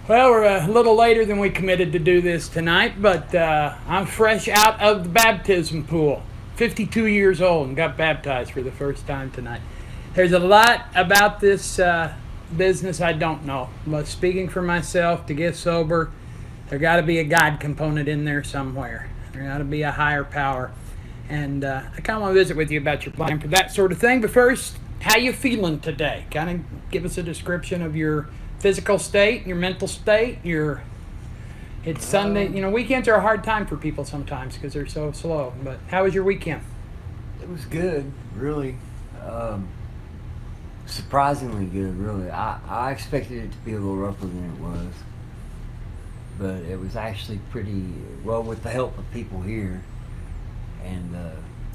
Well, we're a little later than we committed to do this tonight, but I'm fresh out of the baptism pool. 52 years old and got baptized for the first time tonight. There's a lot about this business I don't know, but speaking for myself, to get sober, there got to be a God component in there somewhere. There got to be a higher power. And I kind of want to visit with you about your plan for that sort of thing. But first, how you feeling today? Kind of give us a description of your physical state, your mental state, it's Sunday. Weekends are a hard time for people sometimes because they're so slow. But how was your weekend? It was good, really. Surprisingly good, really. I expected it to be a little rougher than it was. But it was actually pretty, well, with the help of people here. And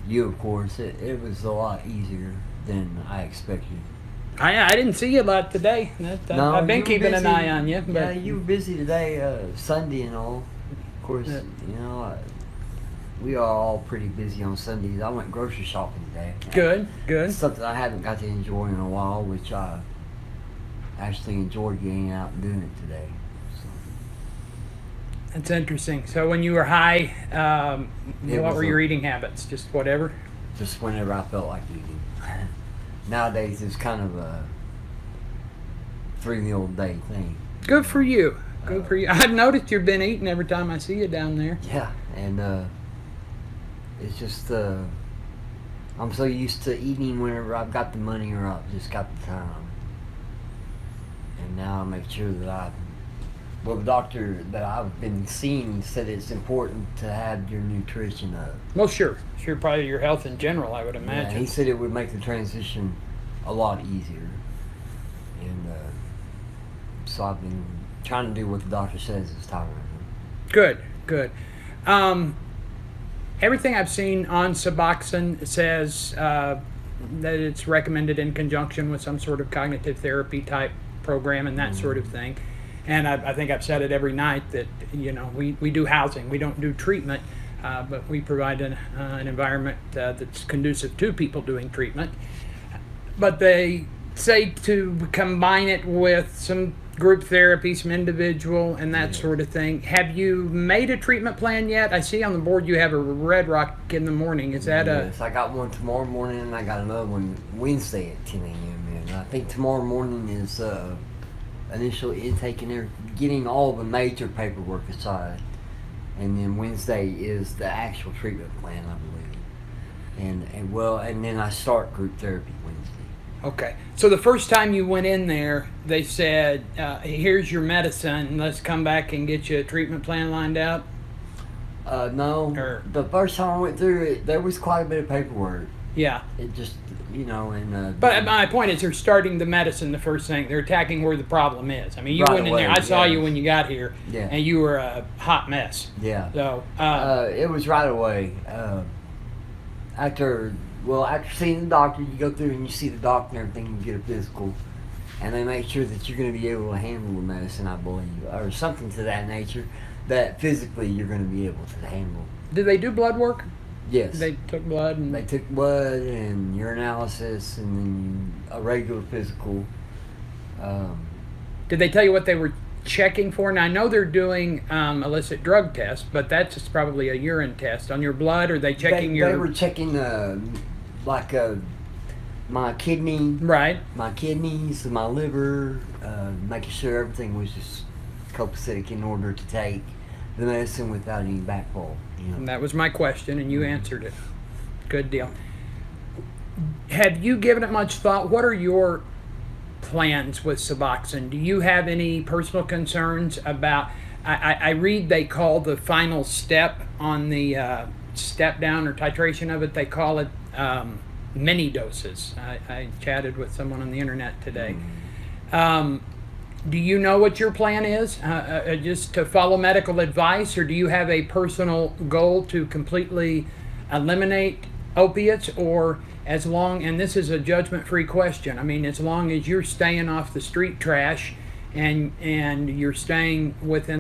you, of course, it was a lot easier than I expected. I didn't see you a lot today. No, I've been you were keeping an busy. eye on you. But Yeah, you were busy today, Sunday and all. Of course, Yeah. we are all pretty busy on Sundays. I went grocery shopping today. Good. It's something I haven't got to enjoy in a while, which I actually enjoyed getting out and doing it today. So, That's interesting. So when you were high, It what was were your eating habits? Just whatever? just whenever I felt like eating. Nowadays, it's kind of a 3 meal a day thing. Good for you. Good for you. I've noticed you've been eating every time I see you down there. Yeah, and it's just I'm so used to eating whenever I've got the money or I've just got the time. And now I make sure that the doctor that I've been seeing said it's important to have your nutrition up. Well, sure. Probably your health in general, I would Yeah, imagine. he said it would make the transition a lot easier. And so I've been trying to do what the doctor says this time around. Good. Everything I've seen on Suboxone says that it's recommended in conjunction with some sort of cognitive therapy type program and that sort of thing. And I think I've said it every night that we do housing, we don't do treatment, but we provide an environment that's conducive to people doing treatment. But they say to combine it with some group therapy, some individual, and that sort of thing. Have you made a treatment plan yet? I see on the board you have a Red Rock in the morning. Is that Yes, I got one tomorrow morning and I got another one Wednesday at 10 a.m. And I think tomorrow morning is initial intake and they're getting all the major paperwork aside. And then Wednesday is the actual treatment plan, I believe. And then I start group therapy Wednesday. Okay. So the first time you went in there, they said, here's your medicine. Let's come back and get you a treatment plan lined out? No. The first time I went through it, there was quite a bit of paperwork. Yeah. It just, But my point is they're starting the medicine the first thing. They're attacking where the problem is. I mean, you Right went in away, there. I saw yeah. you when you got here, Yeah. and you were a hot mess. Yeah. So, It was right away. After seeing the doctor, you go through and you see the doctor and everything, you get a physical. And they make sure that you're going to be able to handle the medicine, I believe, or something to that nature, that physically you're going to be able to handle. did they do blood work? Yes. They took blood and They took blood and urinalysis and then a regular physical. did they tell you what they were checking for? And I know they're doing illicit drug tests, but that's just probably a urine test. On your blood, are they checking They were checking my kidney, Right. my kidneys, my liver, making sure everything was just copacetic in order to take the medicine without any backfall. And that was my question, and you answered it. Good deal. Have you given it much thought? What are your plans with Suboxone? Do you have any personal concerns about? I read they call the final step on the step down or titration of it. They call it mini doses. I chatted with someone on the internet today. Do you know what your plan is? Just to follow medical advice, or do you have a personal goal to completely eliminate opiates, or as long, and this is a judgment-free question, I mean, as long as you're staying off the street trash and you're staying within